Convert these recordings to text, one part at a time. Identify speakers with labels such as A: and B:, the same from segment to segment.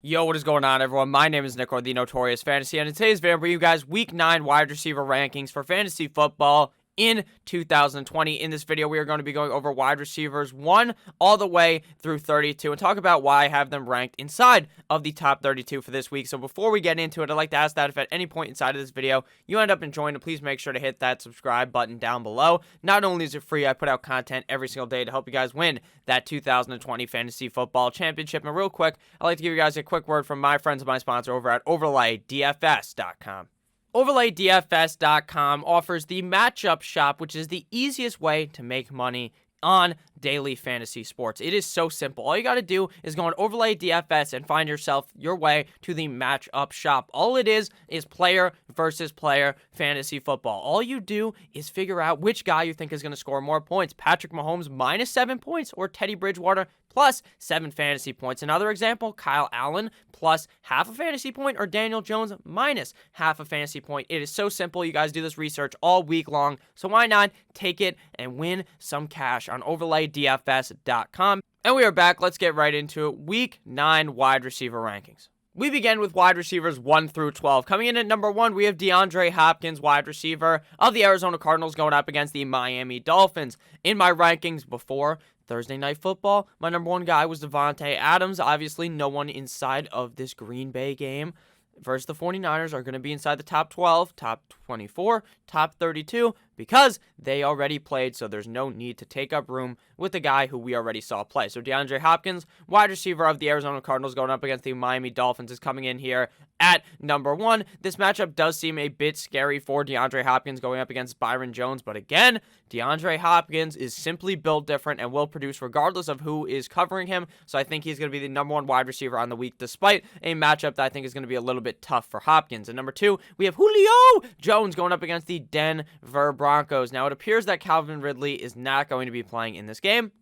A: Yo, what is going on, everyone? My name is Nick, or the Notorious Fantasy, and in today's video, I bring you guys Week 9 wide receiver rankings for fantasy football in 2020. In this video, we are going to be going over wide receivers 1 all the way through 32 and talk about why I have them ranked inside of the top 32 for this week. So before we get into it, I'd like to ask that if at any point inside of this video you end up enjoying it, please make sure to hit that subscribe button down below. Not only is it free, I put out content every single day to help you guys win that 2020 Fantasy Football Championship. And real quick, I'd like to give you guys a quick word from my friends and my sponsor over at OverlayDFS.com. OverlayDFS.com offers the matchup shop, which is the easiest way to make money on daily fantasy sports. It is so simple. All you got to do is go on Overlay DFS and find yourself your way to the matchup shop. All it is player versus player fantasy football. All you do is figure out which guy you think is going to score more points. Patrick Mahomes minus 7 points or Teddy Bridgewater plus 7 fantasy points. Another example, Kyle Allen plus half a fantasy point or Daniel Jones minus half a fantasy point. It is so simple. You guys do this research all week long. So why not take it and win some cash on OverlayDFS.com. And we are back. Let's get right into it. Week 9 wide receiver rankings. We begin with wide receivers 1 through 12. Coming in at number 1, we have DeAndre Hopkins, wide receiver of the Arizona Cardinals, going up against the Miami Dolphins. In my rankings before Thursday Night Football, my number 1 guy was Davante Adams. Obviously, no one inside of this Green Bay game versus the 49ers are going to be inside the top 12, top 24, top 32, because they already played, so there's no need to take up room with the guy who we already saw play. So DeAndre Hopkins, wide receiver of the Arizona Cardinals, going up against the Miami Dolphins, is coming in here at number 1. This matchup does seem a bit scary for DeAndre Hopkins going up against Byron Jones, but again, DeAndre Hopkins is simply built different and will produce regardless of who is covering him, so I think he's going to be the number 1 wide receiver on the week, despite a matchup that I think is going to be a little bit tough for Hopkins. And number 2, we have Julio Jones going up against the Denver Broncos. Now, it appears that Calvin Ridley is not going to be playing in this game,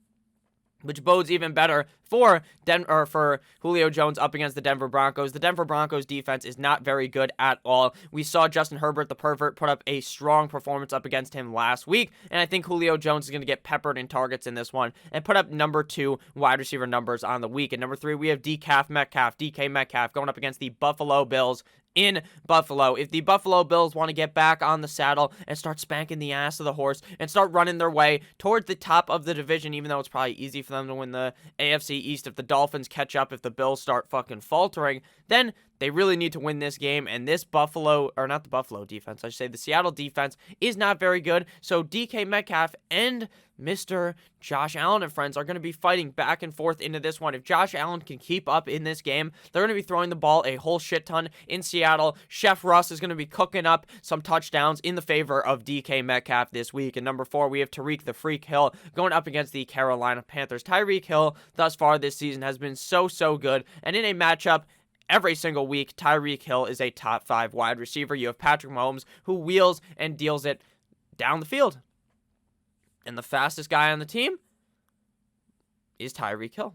A: which bodes even better for Julio Jones up against the Denver Broncos. The Denver Broncos defense is not very good at all. We saw Justin Herbert, the pervert, put up a strong performance up against him last week, and I think Julio Jones is going to get peppered in targets in this one and put up number 2 wide receiver numbers on the week. And number 3, we have DK Metcalf going up against the Buffalo Bills in Buffalo. If the Buffalo Bills want to get back on the saddle and start spanking the ass of the horse and start running their way towards the top of the division, even though it's probably easy for them to win the AFC East, if the Dolphins catch up, if the Bills start fucking faltering, then they really need to win this game. And this the Seattle defense is not very good. So DK Metcalf and Mr. Josh Allen and friends are going to be fighting back and forth into this one. If Josh Allen can keep up in this game, they're going to be throwing the ball a whole shit ton in Seattle. Chef Russ is going to be cooking up some touchdowns in the favor of DK Metcalf this week. And number 4, we have Tyreek the Freak Hill going up against the Carolina Panthers. Tyreek Hill thus far this season has been so good. And in a matchup every single week, Tyreek Hill is a top 5 wide receiver. You have Patrick Mahomes, who wheels and deals it down the field. And the fastest guy on the team is Tyreek Hill.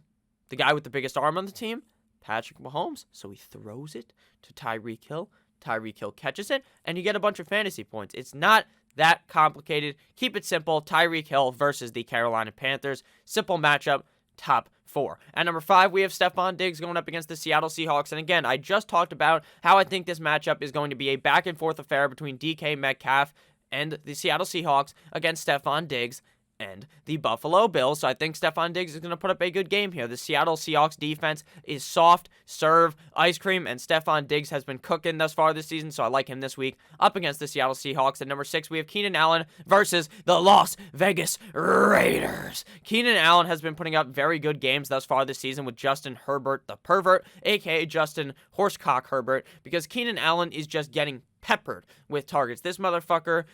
A: The guy with the biggest arm on the team, Patrick Mahomes. So he throws it to Tyreek Hill. Tyreek Hill catches it, and you get a bunch of fantasy points. It's not that complicated. Keep it simple. Tyreek Hill versus the Carolina Panthers. Simple matchup, top 4. At number 5, we have Stefon Diggs going up against the Seattle Seahawks. And again, I just talked about how I think this matchup is going to be a back and forth affair between DK Metcalf and the Seattle Seahawks against Stefon Diggs and the Buffalo Bills. So I think Stefon Diggs is going to put up a good game here. The Seattle Seahawks defense is soft, serve, ice cream, and Stefon Diggs has been cooking thus far this season, so I like him this week up against the Seattle Seahawks. At number 6, we have Keenan Allen versus the Las Vegas Raiders. Keenan Allen has been putting up very good games thus far this season with Justin Herbert, the pervert, aka Justin Horsecock Herbert, because Keenan Allen is just getting peppered with targets. This motherfucker,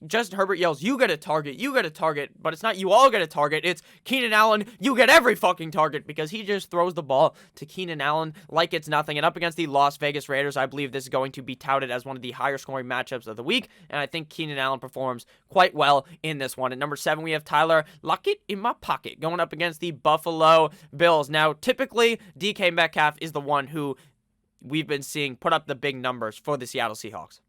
A: Justin Herbert yells, you get a target, but it's not you all get a target, it's Keenan Allen, you get every fucking target, because he just throws the ball to Keenan Allen like it's nothing. And up against the Las Vegas Raiders, I believe this is going to be touted as one of the higher scoring matchups of the week, and I think Keenan Allen performs quite well in this one. At number 7, we have Tyler Lockett in my pocket going up against the Buffalo Bills. Now, typically, DK Metcalf is the one who we've been seeing put up the big numbers for the Seattle Seahawks.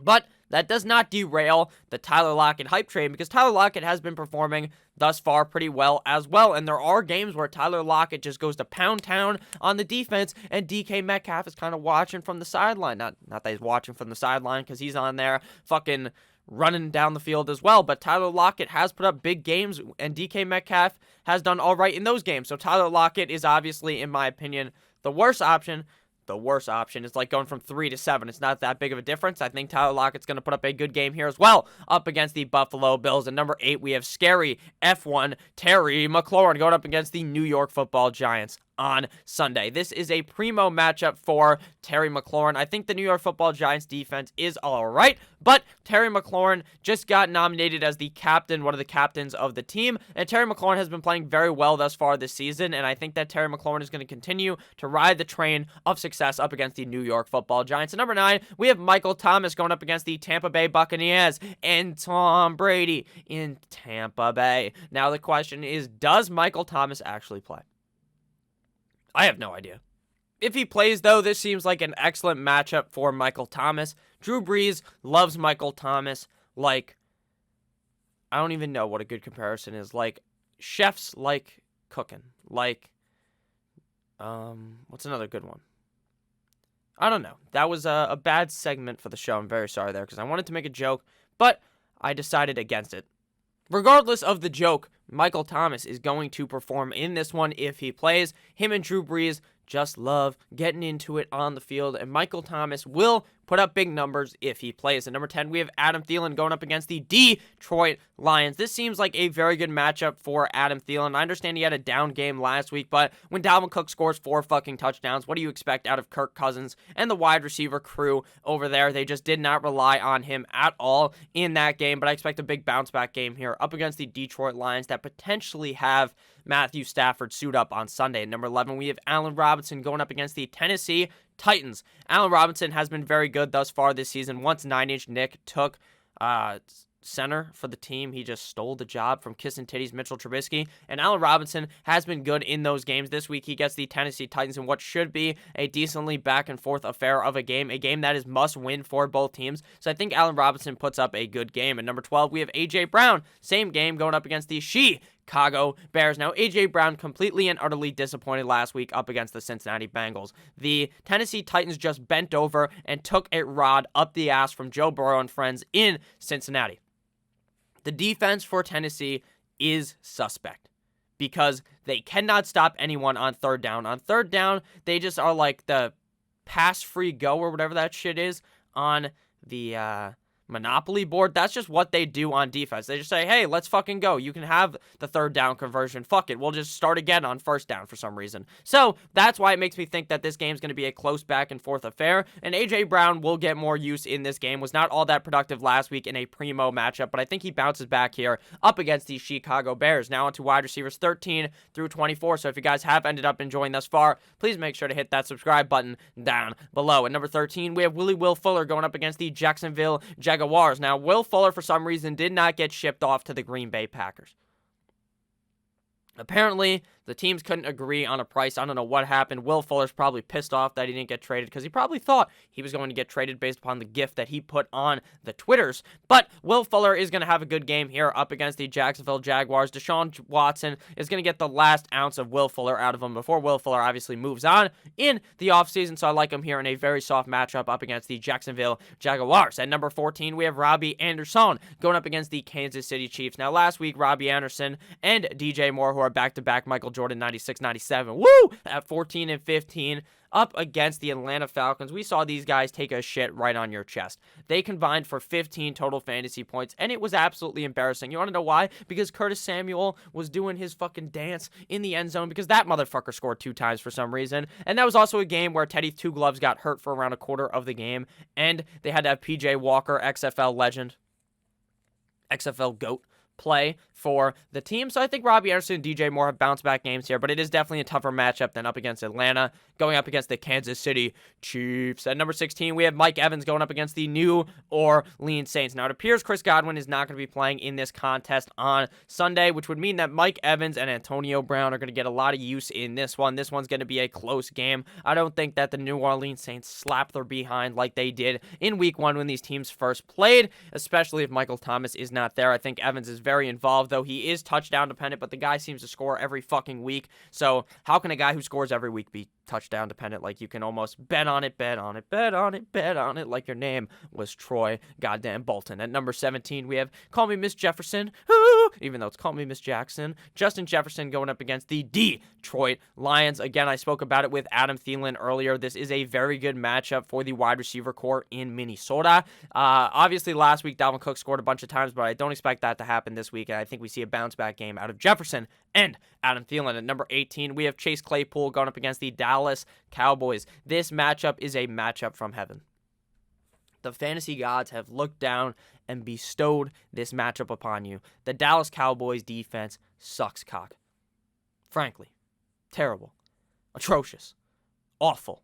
A: But that does not derail the Tyler Lockett hype train, because Tyler Lockett has been performing thus far pretty well as well. And there are games where Tyler Lockett just goes to pound town on the defense, and DK Metcalf is kind of watching from the sideline. Not that he's watching from the sideline, because he's on there fucking running down the field as well. But Tyler Lockett has put up big games, and DK Metcalf has done all right in those games. So Tyler Lockett is obviously, in my opinion, the worst option. The worst option is like going from 3 to 7. It's not that big of a difference. I think Tyler Lockett's going to put up a good game here as well, up against the Buffalo Bills. And number 8, we have scary F1 Terry McLaurin going up against the New York Football Giants on Sunday. This is a primo matchup for Terry McLaurin. I think the New York Football Giants defense is all right, but Terry McLaurin just got nominated as the captain, one of the captains of the team, and Terry McLaurin has been playing very well thus far this season, and I think that Terry McLaurin is going to continue to ride the train of success up against the New York Football Giants. And number 9, we have Michael Thomas going up against the Tampa Bay Buccaneers and Tom Brady in Tampa Bay. Now the question is, does Michael Thomas actually play? I have no idea. If he plays, though, this seems like an excellent matchup for Michael Thomas. Drew Brees loves Michael Thomas like, I don't even know what a good comparison is. Like, chefs like cooking. Like, what's another good one? I don't know. That was a bad segment for the show. I'm very sorry there, because I wanted to make a joke, but I decided against it. Regardless of the joke, Michael Thomas is going to perform in this one if he plays. Him and Drew Brees just love getting into it on the field, and Michael Thomas will put up big numbers if he plays. At number 10, we have Adam Thielen going up against the Detroit Lions. This seems like a very good matchup for Adam Thielen. I understand he had a down game last week, but when Dalvin Cook scores 4 fucking touchdowns, what do you expect out of Kirk Cousins and the wide receiver crew over there? They just did not rely on him at all in that game, but I expect a big bounce back game here up against the Detroit Lions that potentially have Matthew Stafford suit up on Sunday. At number 11, we have Allen Robinson going up against the Tennessee Titans. Allen Robinson has been very good thus far this season. Once 9-inch Nick took center for the team, he just stole the job from Kissing Titties Mitchell Trubisky, and Allen Robinson has been good in those games. This week he gets the Tennessee Titans in what should be a decently back and forth affair of a game that is must win for both teams. So I think Allen Robinson puts up a good game. At number 12, we have A.J. Brown. Same game going up against the Chicago Bears. Now, A.J. Brown completely and utterly disappointed last week up against the Cincinnati Bengals. The Tennessee Titans just bent over and took a rod up the ass from Joe Burrow and friends in Cincinnati. The defense for Tennessee is suspect because they cannot stop anyone on third down. On third down, they just are like the pass-free go or whatever that shit is on the Monopoly board. That's just what they do on defense. They just say, hey, let's fucking go. You can have the third down conversion. Fuck it. We'll just start again on first down for some reason. So that's why it makes me think that this game's going to be a close back and forth affair. And A.J. Brown will get more use in this game. Was not all that productive last week in a primo matchup, but I think he bounces back here up against the Chicago Bears. Now onto wide receivers 13 through 24. So if you guys have ended up enjoying thus far, please make sure to hit that subscribe button down below. At number 13, we have Will Fuller going up against the Jacksonville Jaguars. Now, Will Fuller, for some reason, did not get shipped off to the Green Bay Packers. Apparently, the teams couldn't agree on a price. I don't know what happened. Will Fuller's probably pissed off that he didn't get traded because he probably thought he was going to get traded based upon the gift that he put on the Twitters. But Will Fuller is going to have a good game here up against the Jacksonville Jaguars. Deshaun Watson is going to get the last ounce of Will Fuller out of him before Will Fuller obviously moves on in the offseason. So I like him here in a very soft matchup up against the Jacksonville Jaguars. At number 14, we have Robbie Anderson going up against the Kansas City Chiefs. Now, last week, Robbie Anderson and DJ Moore, who are back-to-back Michael Jordan 96-97, woo, at 14 and 15 up against the Atlanta Falcons. We saw these guys take a shit right on your chest. They combined for 15 total fantasy points, and it was absolutely embarrassing. You want to know why? Because Curtis Samuel was doing his fucking dance in the end zone because that motherfucker scored 2 times for some reason. And that was also a game where Teddy Two Gloves got hurt for around a quarter of the game, and they had to have PJ Walker, XFL legend, XFL GOAT, play for the team. So I think Robbie Anderson and DJ Moore have bounced back games here, but it is definitely a tougher matchup than up against Atlanta, going up against the Kansas City Chiefs. At number 16, we have Mike Evans going up against the New Orleans Saints. Now, it appears Chris Godwin is not going to be playing in this contest on Sunday, which would mean that Mike Evans and Antonio Brown are going to get a lot of use in this one. This one's going to be a close game. I don't think that the New Orleans Saints slap their behind like they did in week 1 when these teams first played, especially if Michael Thomas is not there. I think Evans is very involved, though he is touchdown dependent, but the guy seems to score every fucking week. So how can a guy who scores every week be touchdown dependent? Like, you can almost bet on it, like your name was Troy goddamn Bolton. At number 17, we have Call Me Miss Jefferson, even though it's Call Me Miss Jackson. Justin Jefferson going up against the Detroit Lions. Again, I spoke about it with Adam Thielen earlier. This is a very good matchup for the wide receiver core in Minnesota. Obviously, last week, Dalvin Cook scored a bunch of times, but I don't expect that to happen this week, and I think we see a bounce-back game out of Jefferson and Adam Thielen. At number 18, we have Chase Claypool going up against the Dallas Cowboys. This matchup is a matchup from heaven. The fantasy gods have looked down and bestowed this matchup upon you. The Dallas Cowboys defense sucks cock. Frankly. Terrible. Atrocious. Awful.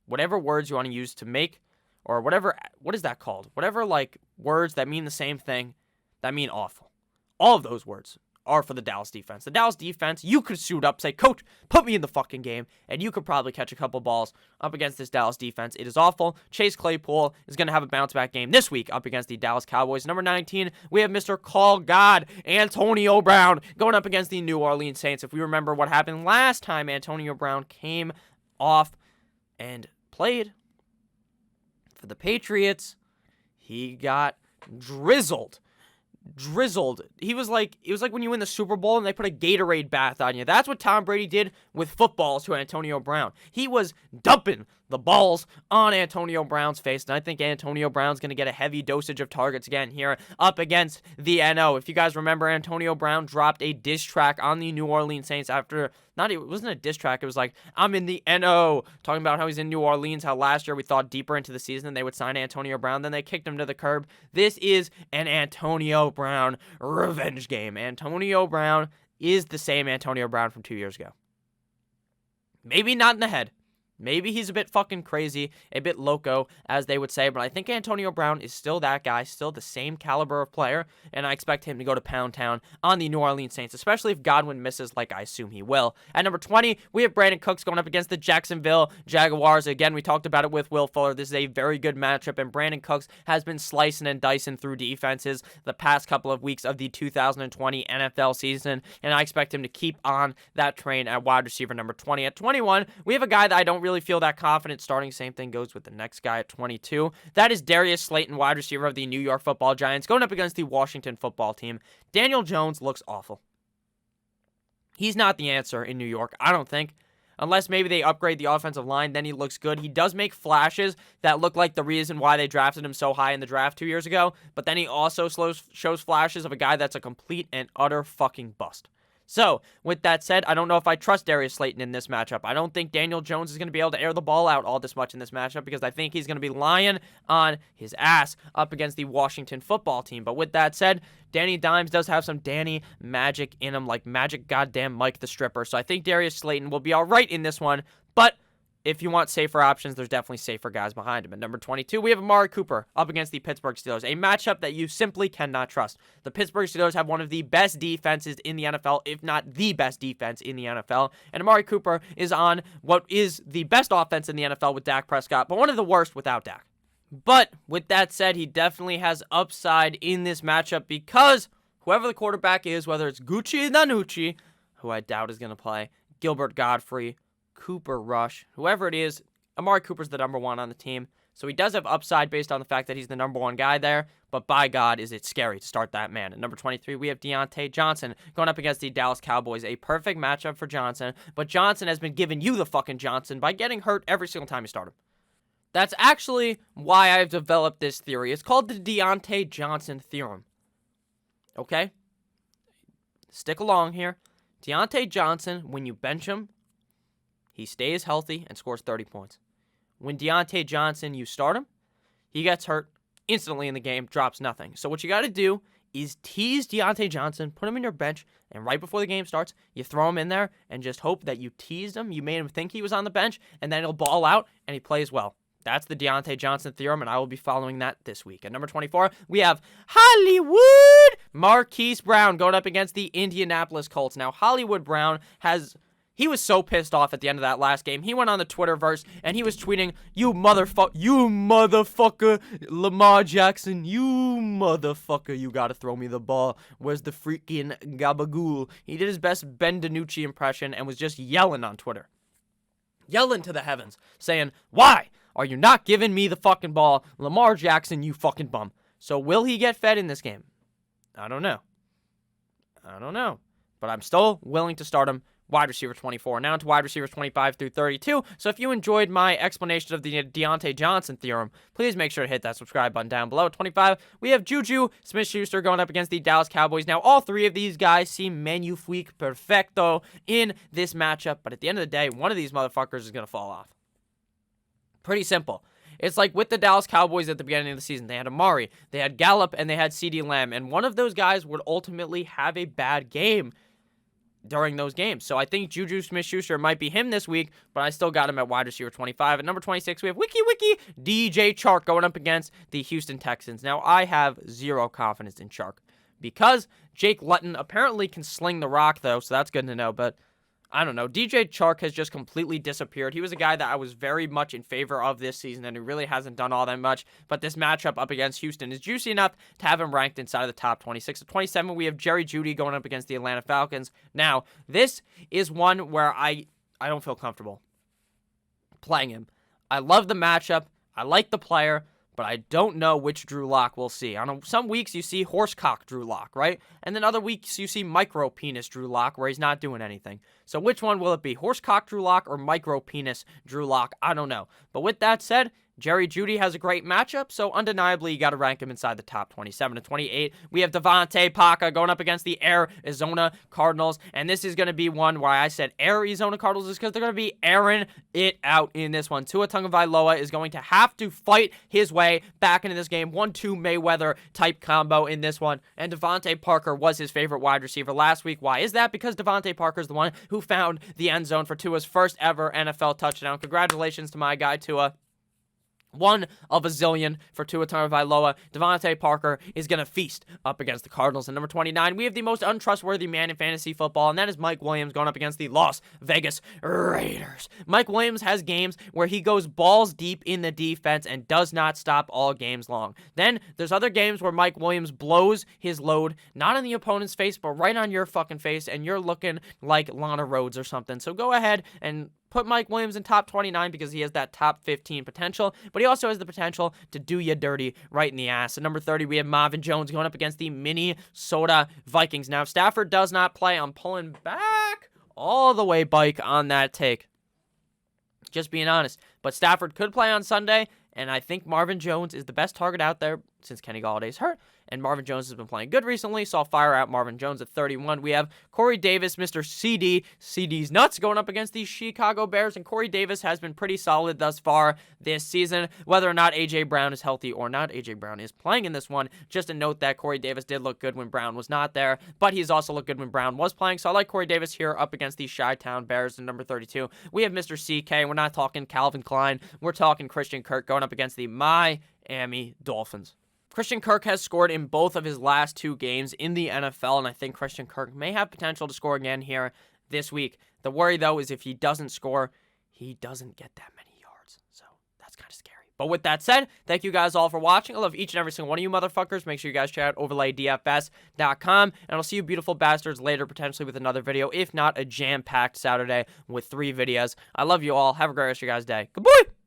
A: Whatever words you want to use to make, or whatever, what is that called? Whatever, like, words that mean the same thing, that mean awful. All of those words are for the Dallas defense. The Dallas defense, you could suit up, say, Coach, put me in the fucking game, and you could probably catch a couple balls up against this Dallas defense. It is awful. Chase Claypool is going to have a bounce-back game this week up against the Dallas Cowboys. Number 19, we have Mr. Call God, Antonio Brown, going up against the New Orleans Saints. If we remember what happened last time Antonio Brown came off and played for the Patriots, he got drizzled. It was like when you win the Super Bowl and they put a Gatorade bath on you. That's what Tom Brady did with footballs to Antonio Brown. He was dumping the balls on Antonio Brown's face, and I think Antonio Brown's going to get a heavy dosage of targets again here up against the NO. If you guys remember, Antonio Brown dropped a diss track on the New Orleans Saints after, it wasn't a diss track, it was like, I'm in the NO, talking about how he's in New Orleans, how last year we thought deeper into the season they would sign Antonio Brown, then they kicked him to the curb. This is an Antonio Brown revenge game. Antonio Brown is the same Antonio Brown from 2 years ago. Maybe not in the head. Maybe he's a bit fucking crazy, a bit loco, as they would say, but I think Antonio Brown is still that guy, still the same caliber of player, and I expect him to go to Pound Town on the New Orleans Saints, especially if Godwin misses, like I assume he will. At number 20, we have Brandon Cooks going up against the Jacksonville Jaguars. Again, we talked about it with Will Fuller. This is a very good matchup, and Brandon Cooks has been slicing and dicing through defenses the past couple of weeks of the 2020 NFL season, and I expect him to keep on that train at wide receiver number 20. At 21, we have a guy that I don't really feel that confident starting. Same thing goes with the next guy at 22. That is Darius Slayton, wide receiver of the New York Football Giants, going up against the Washington Football Team. Daniel Jones looks awful. He's not the answer in New York, I don't think. Unless maybe they upgrade the offensive line, then he looks good. He does make flashes that look like the reason why they drafted him so high in the draft 2 years ago, but then he also shows flashes of a guy that's a complete and utter fucking bust. So, with that said, I don't know if I trust Darius Slayton in this matchup. I don't think Daniel Jones is going to be able to air the ball out all this much in this matchup because I think he's going to be lying on his ass up against the Washington Football Team. But with that said, Danny Dimes does have some Danny magic in him, like Magic Goddamn Mike the Stripper. So I think Darius Slayton will be all right in this one, but if you want safer options, there's definitely safer guys behind him. At number 22, we have Amari Cooper up against the Pittsburgh Steelers, a matchup that you simply cannot trust. The Pittsburgh Steelers have one of the best defenses in the NFL, if not the best defense in the NFL, and Amari Cooper is on what is the best offense in the NFL with Dak Prescott, but one of the worst without Dak. But with that said, he definitely has upside in this matchup because whoever the quarterback is, whether it's Gucci Nanucci, who I doubt is going to play, Gilbert Godfrey, Cooper Rush, whoever it is, Amari Cooper's the number one on the team. So he does have upside based on the fact that he's the number one guy there. But by God, is it scary to start that man. At number 23, we have Deontay Johnson going up against the Dallas Cowboys. A perfect matchup for Johnson. But Johnson has been giving you the fucking Johnson by getting hurt every single time you start him. That's actually why I've developed this theory. It's called the Deontay Johnson theorem. Okay? Stick along here. Deontay Johnson, when you bench him, he stays healthy and scores 30 points. When Deontay Johnson, you start him, he gets hurt instantly in the game, drops nothing. So what you got to do is tease Deontay Johnson, put him in your bench, and right before the game starts, you throw him in there and just hope that you teased him, you made him think he was on the bench, and then he'll ball out and he plays well. That's the Deontay Johnson theorem, and I will be following that this week. At number 24, we have Hollywood Marquise Brown going up against the Indianapolis Colts. Now, Hollywood Brown he was so pissed off at the end of that last game. He went on the Twitterverse and he was tweeting, you motherfucker, Lamar Jackson, you motherfucker, you gotta throw me the ball. Where's the freaking gabagool? He did his best Ben DiNucci impression and was just yelling on Twitter. Yelling to the heavens, saying, why are you not giving me the fucking ball? Lamar Jackson, you fucking bum. So will he get fed in this game? I don't know. But I'm still willing to start him. Wide receiver 24. Now into wide receivers 25 through 32. So if you enjoyed my explanation of the Deontay Johnson theorem, please make sure to hit that subscribe button down below. At 25, we have Juju Smith-Schuster going up against the Dallas Cowboys. Now, all three of these guys seem magnifique perfecto in this matchup, but at the end of the day, one of these motherfuckers is going to fall off. Pretty simple. It's like with the Dallas Cowboys at the beginning of the season. They had Amari, they had Gallup, and they had CeeDee Lamb, and one of those guys would ultimately have a bad game during those games. So I think Juju Smith-Schuster might be him this week, but I still got him at wide receiver 25. At number 26, we have Wiki DJ Chark going up against the Houston Texans. Now, I have zero confidence in Chark because Jake Luton apparently can sling the rock, though, so that's good to know, but I don't know. DJ Chark has just completely disappeared. He was a guy that I was very much in favor of this season, and he really hasn't done all that much. But this matchup up against Houston is juicy enough to have him ranked inside of the top 26. At 27, we have Jerry Jeudy going up against the Atlanta Falcons. Now, this is one where I don't feel comfortable playing him. I love the matchup. I like the player, but I don't know which Drew Lock we'll see. On some weeks, you see horsecock Drew Lock, right? And then other weeks, you see micro-penis Drew Lock, where he's not doing anything. So which one will it be? Horsecock Drew Lock or micro-penis Drew Lock? I don't know. But with that said, Jerry Jeudy has a great matchup, so undeniably, you got to rank him inside the top 27 to 28. We have Devontae Parker going up against the Arizona Cardinals, and this is going to be one where I said Arizona Cardinals is because they're going to be airing it out in this one. Tua Tagovailoa is going to have to fight his way back into this game. 1-2 Mayweather type combo in this one, and Devontae Parker was his favorite wide receiver last week. Why is that? Because Devontae Parker is the one who found the end zone for Tua's first ever NFL touchdown. Congratulations to my guy, Tua. One of a zillion for Tua Tagovailoa. Devontae Parker is going to feast up against the Cardinals. At number 29, we have the most untrustworthy man in fantasy football, and that is Mike Williams going up against the Las Vegas Raiders. Mike Williams has games where he goes balls deep in the defense and does not stop all games long. Then there's other games where Mike Williams blows his load, not on the opponent's face, but right on your fucking face, and you're looking like Lana Rhodes or something. So go ahead and put Mike Williams in top 29 because he has that top 15 potential, but he also has the potential to do you dirty right in the ass. At number 30, we have Marvin Jones going up against the Minnesota Vikings. Now, if Stafford does not play, I'm pulling back all the way bike on that take. Just being honest. But Stafford could play on Sunday, and I think Marvin Jones is the best target out there since Kenny Galladay's hurt. And Marvin Jones has been playing good recently, so I'll fire out Marvin Jones at 31. We have Corey Davis, Mr. CD. CD's nuts going up against the Chicago Bears, and Corey Davis has been pretty solid thus far this season. Whether or not A.J. Brown is healthy or not, A.J. Brown is playing in this one. Just a note that Corey Davis did look good when Brown was not there, but he's also looked good when Brown was playing, so I like Corey Davis here up against the Chi-Town Bears in number 32. We have Mr. CK. We're not talking Calvin Klein. We're talking Christian Kirk going up against the Miami Dolphins. Christian Kirk has scored in both of his last two games in the NFL, and I think Christian Kirk may have potential to score again here this week. The worry, though, is if he doesn't score, he doesn't get that many yards. So that's kind of scary. But with that said, thank you guys all for watching. I love each and every single one of you motherfuckers. Make sure you guys check out overlaydfs.com, and I'll see you beautiful bastards later, potentially with another video, if not a jam-packed Saturday with 3 videos. I love you all. Have a great rest of your guys' day. Goodbye!